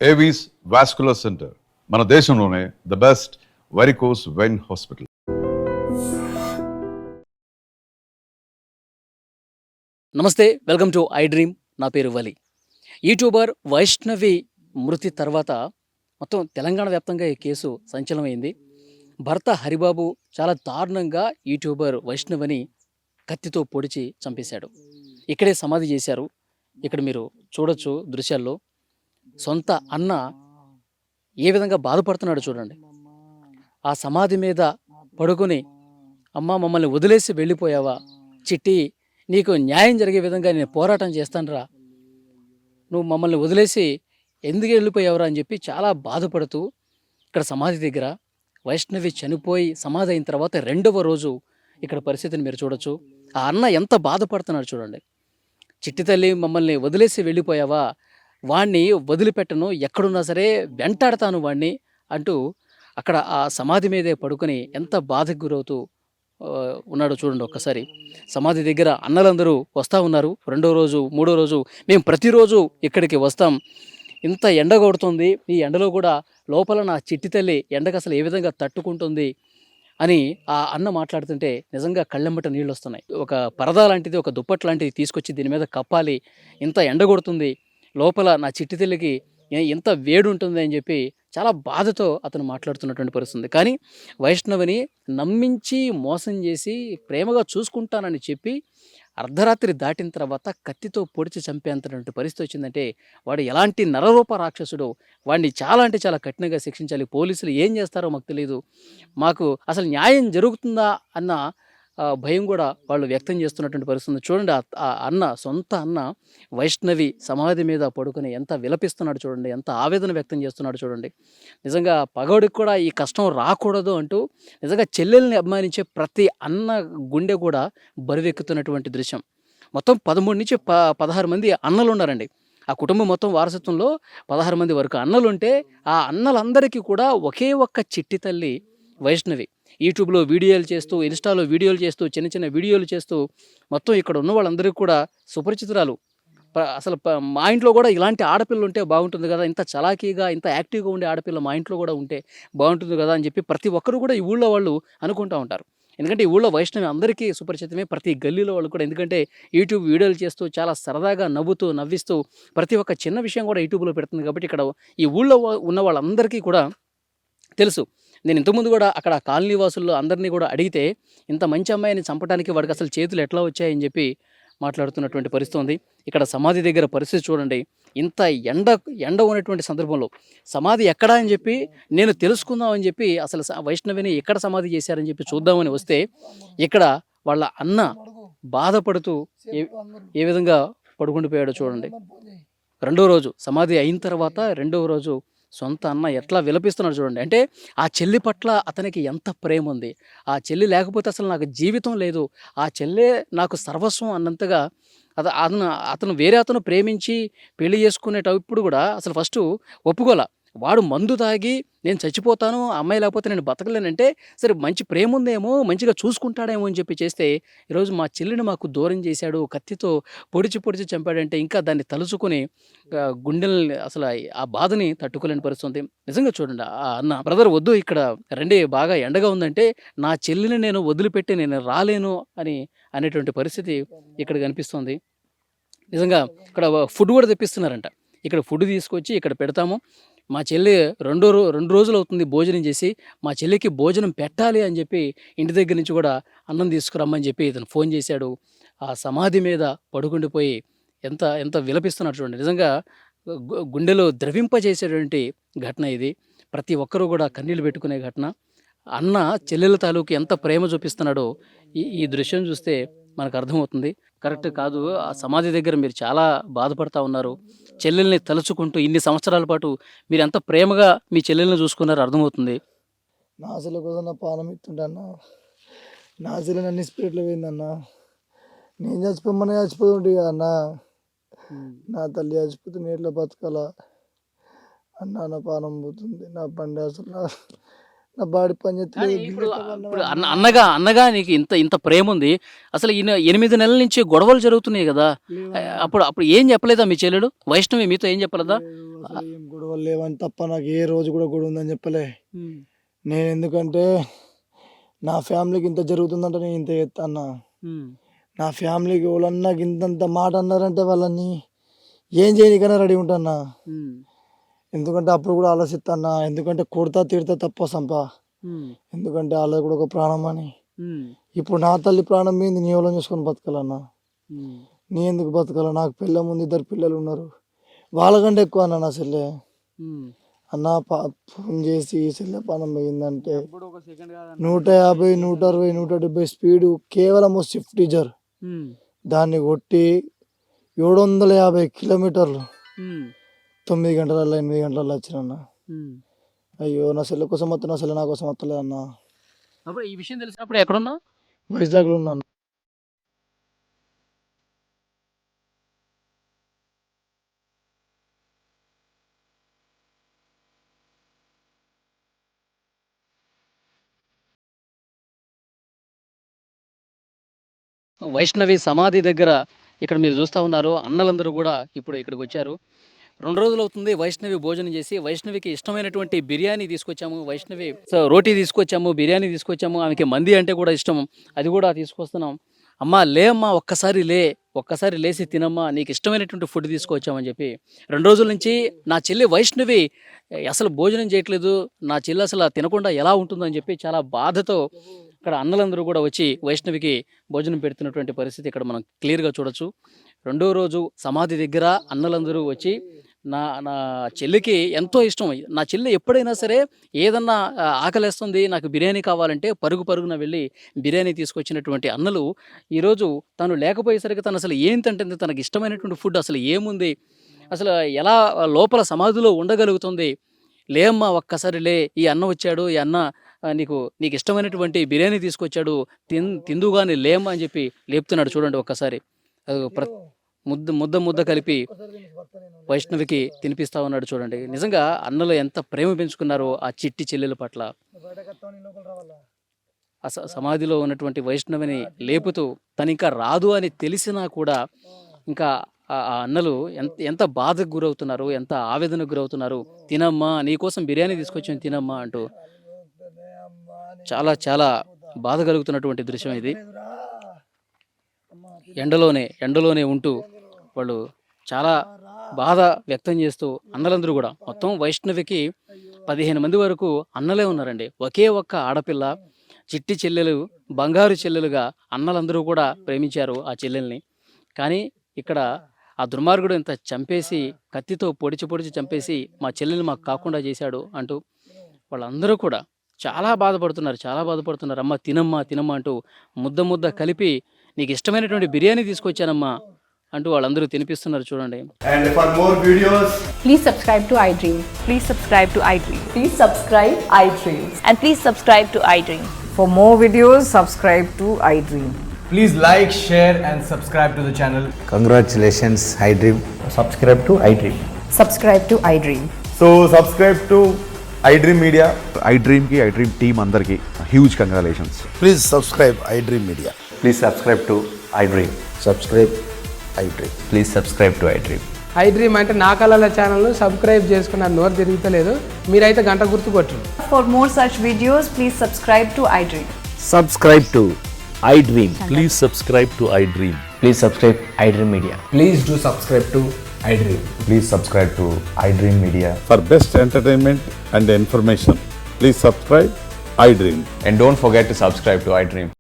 Avis vascular centre మన దేశంలోనే the best varicose vein hospital. నమస్తే, వెల్కమ్ టు ఐ డ్రీమ్. నా పేరు వలి. యూట్యూబర్ వైష్ణవి మృతి తర్వాత మొత్తం తెలంగాణ వ్యాప్తంగా ఈ కేసు సంచలనమైంది. భర్త హరిబాబు చాలా దారుణంగా యూట్యూబర్ వైష్ణవిని కత్తితో పొడిచి చంపేశాడు. ఇక్కడే సమాధి చేశారు. ఇక్కడ మీరు చూడొచ్చు దృశ్యాల్లో. సొంత అన్న ఏ విధంగా బాధపడుతున్నాడు చూడండి. ఆ సమాధి మీద పడుకొని, అమ్మ మమ్మల్ని వదిలేసి వెళ్ళిపోయావా చిట్టి, నీకు న్యాయం జరిగే విధంగా నేను పోరాటం చేస్తానురా, నువ్వు మమ్మల్ని వదిలేసి ఎందుకు వెళ్ళిపోయావురా అని చెప్పి చాలా బాధపడుతూ ఇక్కడ సమాధి దగ్గర వైష్ణవి చనిపోయి సమాధి అయిన తర్వాత రెండవ రోజు ఇక్కడ పరిస్థితిని మీరు చూడొచ్చు. ఆ అన్న ఎంత బాధపడుతున్నాడు చూడండి. చిట్టి తల్లి, మమ్మల్ని వదిలేసి వెళ్ళిపోయావా, వాణ్ణి వదిలిపెట్టను, ఎక్కడున్నా సరే వెంటాడతాను వాణ్ణి అంటూ అక్కడ ఆ సమాధి మీదే పడుకొని ఎంత బాధకు గురవుతూ ఉన్నాడో చూడండి ఒక్కసారి. సమాధి దగ్గర అన్నలందరూ వస్తూ ఉన్నారు. రెండో రోజు, మూడో రోజు మేము ప్రతిరోజు ఇక్కడికి వస్తాం, ఇంత ఎండ కొడుతుంది, ఈ ఎండలో కూడా లోపల నా చిట్టి తల్లి ఎండకు అసలు ఏ విధంగా తట్టుకుంటుంది అని ఆ అన్న మాట్లాడుతుంటే నిజంగా కళ్ళెంబట నీళ్ళు వస్తున్నాయి. ఒక పరదా లాంటిది, ఒక దుప్పట్ లాంటిది తీసుకొచ్చి దీని మీద కప్పాలి, ఇంత ఎండ కొడుతుంది, లోపల నా చిట్టి తల్లికి ఎంత వేడి ఉంటుంది అని చెప్పి చాలా బాధతో అతను మాట్లాడుతున్నటువంటి పరిస్థితుంది. కానీ వైష్ణవిని నమ్మించి మోసం చేసి ప్రేమగా చూసుకుంటానని చెప్పి అర్ధరాత్రి దాటిన తర్వాత కత్తితో పొడిచి చంపేంతటువంటి పరిస్థితి వచ్చిందంటే వాడు ఎలాంటి నరరూప రాక్షసుడో, వాడిని చాలా అంటే చాలా కఠినంగా శిక్షించాలి. పోలీసులు ఏం చేస్తారో మాకు తెలియదు, మాకు అసలు న్యాయం జరుగుతుందా అన్న భయం కూడా వాళ్ళు వ్యక్తం చేస్తున్నటువంటి పరిస్థితి చూడండి. ఆ అన్న, సొంత అన్న వైష్ణవి సమాధి మీద పడుకొని ఎంత విలపిస్తున్నాడు చూడండి, ఎంత ఆవేదన వ్యక్తం చేస్తున్నాడు చూడండి. నిజంగా పగోడికి కూడా ఈ కష్టం రాకూడదు అంటూ నిజంగా చెల్లెల్ని అభిమానించే ప్రతి అన్న గుండె కూడా బరువెక్కుతున్నటువంటి దృశ్యం. మొత్తం 13 నుంచి 16 మంది అన్నలు ఉన్నారండి. ఆ కుటుంబం మొత్తం వారసత్వంలో 16 మంది వరకు అన్నలుంటే ఆ అన్నలందరికీ కూడా ఒకే ఒక్క చిట్టి తల్లి వైష్ణవి. యూట్యూబ్లో వీడియోలు చేస్తూ, ఇన్స్టాలో వీడియోలు చేస్తూ, చిన్న చిన్న వీడియోలు చేస్తూ మొత్తం ఇక్కడ ఉన్న వాళ్ళందరికీ కూడా సుపరిచితురాలు. అసలు మా ఇంట్లో కూడా ఇలాంటి ఆడపిల్ల ఉంటే బాగుంటుంది కదా, ఇంత చలాకీగా ఇంత యాక్టివ్గా ఉండే ఆడపిల్ల మా ఇంట్లో కూడా ఉంటే బాగుంటుంది కదా అని చెప్పి ప్రతి ఒక్కరు కూడా ఈ ఊళ్ళో వాళ్ళు అనుకుంటూ ఉంటారు. ఎందుకంటే ఈ ఊళ్ళో వైష్ణవి అందరికీ సుపరిచితమే, ప్రతి గల్లీలో వాళ్ళు కూడా. ఎందుకంటే యూట్యూబ్ వీడియోలు చేస్తూ చాలా సరదాగా నవ్వుతూ నవ్విస్తూ ప్రతి ఒక్క చిన్న విషయం కూడా యూట్యూబ్లో పెడుతుంది. కాబట్టి ఇక్కడ ఈ ఊళ్ళో ఉన్న వాళ్ళందరికీ కూడా తెలుసు. నేను ఇంతకుముందు కూడా అక్కడ కాలనీ వాసుల్లో అందరినీ కూడా అడిగితే ఇంత మంచి అమ్మాయిని చంపడానికి వాడికి అసలు చేతులు ఎట్లా వచ్చాయని చెప్పి మాట్లాడుతున్నటువంటి పరిస్థితి ఉంది. ఇక్కడ సమాధి దగ్గర పరిస్థితి చూడండి. ఇంత ఎండ ఉన్నటువంటి సందర్భంలో సమాధి ఎక్కడా అని చెప్పి నేను తెలుసుకుందామని చెప్పి అసలు వైష్ణవిని ఎక్కడ సమాధి చేశారని చెప్పి చూద్దామని వస్తే ఇక్కడ వాళ్ళ అన్న బాధపడుతూ ఏ విధంగా పడుకుండిపోయాడో చూడండి. రెండో రోజు సమాధి అయిన తర్వాత రెండవ రోజు సొంత అన్న ఎట్లా విలపిస్తున్నాడు చూడండి. అంటే ఆ చెల్లి పట్ల అతనికి ఎంత ప్రేమ ఉంది, ఆ చెల్లి లేకపోతే అసలు నాకు జీవితం లేదు, ఆ చెల్లె నాకు సర్వస్వం అన్నంతగా అతను వేరే అతను ప్రేమించి పెళ్లి చేసుకునేటప్పుడు కూడా అసలు ఫస్ట్ ఒప్పుకోలే. వాడు మందు తాగి నేను చచ్చిపోతాను, ఆ అమ్మాయి లేకపోతే నేను బతకలేనంటే సరే మంచి ప్రేమ ఉందేమో, మంచిగా చూసుకుంటాడేమో అని చెప్పి చేస్తే ఈరోజు మా చెల్లిని మాకు దూరం చేశాడు, కత్తితో పొడిచి చంపాడంటే ఇంకా దాన్ని తలుచుకొని గుండెల్ని అసలు ఆ బాధని తట్టుకోలేని పరిస్థితి. నిజంగా చూడండి, ఆ అన్న బ్రదర్ వద్దు ఇక్కడ రండి, బాగా ఎండగా ఉందంటే నా చెల్లిని నేను వదిలిపెట్టి నేను రాలేను అని అనేటువంటి పరిస్థితి ఇక్కడ కనిపిస్తుంది. నిజంగా ఇక్కడ ఫుడ్ కూడా తెప్పిస్తున్నారంట. ఇక్కడ ఫుడ్ తీసుకొచ్చి ఇక్కడ పెడతాము, మా చెల్లి 2 రోజులు అవుతుంది భోజనం చేసి, మా చెల్లికి భోజనం పెట్టాలి అని చెప్పి ఇంటి దగ్గర నుంచి కూడా అన్నం తీసుకురమ్మని చెప్పి ఇతను ఫోన్ చేశాడు. ఆ సమాధి మీద పడుకుండిపోయి ఎంత ఎంత విలపిస్తున్నాడు చూడండి. నిజంగా గుండెలో ద్రవింపజేసేటువంటి ఘటన ఇది. ప్రతి ఒక్కరూ కూడా కన్నీళ్ళు పెట్టుకునే ఘటన. అన్న చెల్లెల తాలూకు ఎంత ప్రేమ చూపిస్తున్నాడో ఈ దృశ్యం చూస్తే మనకు అర్థమవుతుంది. కరెక్ట్ కాదు, ఆ సమాధి దగ్గర మీరు చాలా బాధపడతా ఉన్నారు. చెల్లెల్ని తలుచుకుంటూ ఇన్ని సంవత్సరాల పాటు మీరు ఎంత ప్రేమగా మీ చెల్లెల్ని చూసుకున్నారో అర్థమవుతుంది. నా చెల్లె కోసం నా పానం ఇస్తుంటన్న, నా చెల్లె నన్ను స్పిరిట్లో పోయిందన్న, నేను చచ్చిపోమని చచ్చిపోతుంటే అన్న, నా తల్లి చచ్చిపోతే నేను ఎట్లా బతకాలా అన్న, నా పానం పోతుంది, నా బండి అసలు నా బాడీ పని కానీ చేస్తలేదు. ఇప్పుడు ఇప్పుడు అన్నగా నీకు ఇంత ప్రేమ ఉంది. అసలు ఈయన 8 నెలల నుంచి గొడవలు జరుగుతున్నాయి కదా. అప్పుడు ఏం చెప్పలేదా మీ చెల్లెడు వైష్ణవి మీతో ఏం చెప్పలేదా? అసలు ఏం గొడవలు లేవని తప్ప నాకు ఏ రోజు కూడా గొడవ ఉందని చెప్పలే. నేను ఎందుకంటే నా ఫ్యామిలీకి ఇంత జరుగుతుందంటే నేను ఇంత చేస్తా అన్న. నా ఫ్యామిలీకి వాళ్ళన్నా ఇంతంత మాట అన్నారంటే వాళ్ళని ఏం చేయనికైనా రెడీ ఉంటాన్నా. ఎందుకంటే అప్పుడు కూడా ఆలోచిస్తాన్నా, ఎందుకంటే కొడతా తిడతా తప్ప సంప, ఎందుకంటే వాళ్ళది కూడా ఒక ప్రాణం అని. ఇప్పుడు నా తల్లి ప్రాణం మీద నీ ఎవరో చూసుకొని బతకాలన్నా. నీ ఎందుకు బతకాల? నాకు పిల్ల ముందు 2 పిల్లలు ఉన్నారు, వాళ్ళకంటే ఎక్కువ అన్న నా చెల్లె. అన్న ఫోన్ చేసి చెల్లె ప్రాణం పోయిందంటే 150, 160, 170 స్పీడు కేవలం స్విఫ్ట్ డిజైర్ దాన్ని కొట్టి 750 కిలోమీటర్లు 9 గంటలలో 8 గంటలలో వచ్చినన్న. అయ్యో నా చెల్లె కోసం వస్తా, నా చెల్లె నా కోసం వస్తలే అన్న. అప్పుడు ఈ విషయం తెలిసినప్పుడు ఎక్కడున్నా? వైజాగ్లో ఉన్నాను. వైష్ణవి సమాధి దగ్గర ఇక్కడ మీరు చూస్తూ ఉన్నారు. అన్నలందరూ కూడా ఇప్పుడు ఇక్కడికి వచ్చారు. 2 రోజులు అవుతుంది వైష్ణవి భోజనం చేసి. వైష్ణవికి ఇష్టమైనటువంటి బిర్యానీ తీసుకొచ్చాము. వైష్ణవి రోటీ తీసుకొచ్చాము, బిర్యానీ తీసుకొచ్చాము. ఆమెకి మంది అంటే కూడా ఇష్టం, అది కూడా తీసుకొస్తున్నాం. అమ్మా లే అమ్మా, ఒక్కసారి లేచి తినమ్మా, నీకు ఇష్టమైనటువంటి ఫుడ్ తీసుకొచ్చామని చెప్పి 2 రోజుల నుంచి నా చెల్లి వైష్ణవి అసలు భోజనం చేయట్లేదు, నా చెల్లి అసలు తినకుండా ఎలా ఉంటుందని చెప్పి చాలా బాధతో ఇక్కడ అన్నలందరూ కూడా వచ్చి వైష్ణవికి భోజనం పెడుతున్నటువంటి పరిస్థితి ఇక్కడ మనం క్లియర్గా చూడొచ్చు. 2వ రోజు సమాధి దగ్గర అన్నలందరూ వచ్చి నా నా చెల్లికి ఎంతో ఇష్టం. నా చెల్లి ఎప్పుడైనా సరే ఏదన్నా ఆకలేస్తుంది, నాకు బిర్యానీ కావాలంటే పరుగున వెళ్ళి బిర్యానీ తీసుకొచ్చినటువంటి అన్నలు ఈరోజు తను లేకపోయేసరికి తను అసలు ఏం తింటుంది, తనకి ఇష్టమైనటువంటి ఫుడ్ అసలు ఏముంది, అసలు ఎలా లోపల సమాధిలో ఉండగలుగుతుంది. లేమ్మా ఒక్కసారి లే, ఈ అన్న వచ్చాడు, ఈ అన్న నీకు ఇష్టమైనటువంటి బిర్యానీ తీసుకొచ్చాడు, తిందుగాని లేమ్మా అని చెప్పి లేపుతున్నాడు. చూడండి ఒక్కసారి ముద్ద కలిపి వైష్ణవికి తినిపిస్తా ఉన్నాడు. చూడండి నిజంగా అన్నలు ఎంత ప్రేమ పెంచుకున్నారో ఆ చిట్టి చెల్లెల పట్ల. సమాధిలో ఉన్నటువంటి వైష్ణవిని లేపుతూ తను ఇంకా రాదు అని తెలిసినా కూడా ఇంకా ఆ అన్నలు ఎంత బాధకు గురవుతున్నారు, ఎంత ఆవేదనకు గురవుతున్నారు. తినమ్మా, నీకోసం బిర్యానీ తీసుకొచ్చాను తినమ్మా అంటూ చాలా బాధ కలుగుతున్నటువంటి దృశ్యం ఇది. ఎండలోనే ఉంటూ వాళ్ళు చాలా బాధ వ్యక్తం చేస్తూ అన్నలందరూ కూడా మొత్తం వైష్ణవికి 15 మంది వరకు అన్నలే ఉన్నారండి. ఒకే ఒక్క ఆడపిల్ల చిట్టి చెల్లెలు, బంగారు చెల్లెలుగా అన్నలందరూ కూడా ప్రేమించారు ఆ చెల్లెల్ని. కానీ ఇక్కడ ఆ దుర్మార్గుడు ఇంత చంపేసి, కత్తితో పొడిచి చంపేసి మా చెల్లెల్ని మాకు కాకుండా చేశాడు అంటూ వాళ్ళందరూ కూడా చాలా బాధపడుతున్నారు. అమ్మ తినమ్మా అంటూ ముద్ద కలిపి నీకు ఇష్టమైనటువంటి బిర్యానీ తీసుకొచ్చానమ్మా అంటూ వాళ్ళందరూ తినిపిస్తున్నారు. చూడండి. And for more videos, Please subscribe to iDream. Please subscribe to iDream. Please subscribe iDream. And please subscribe to iDream. For more videos, subscribe to iDream. please like, share and subscribe to the channel. Congratulations, iDream. Subscribe to iDream. Subscribe to iDream. So subscribe to iDream Media. iDream team అందరికి huge congratulations. Please subscribe iDream Media. Please subscribe to iDream. Subscribe iDream. Please subscribe to iDream. iDream అంటే నా కళల ఛానల్ను subscribe చేసుకున్న నోరు తిరుగుతలేదు, మీరైతే గంట గుర్తు కొట్టండి. For more such videos, please subscribe to iDream. Subscribe to iDream. Please subscribe to iDream. Please subscribe iDream Media. Please do subscribe to iDream. Please subscribe to iDream Media. For best entertainment and information, please subscribe iDream. And don't forget to subscribe to iDream.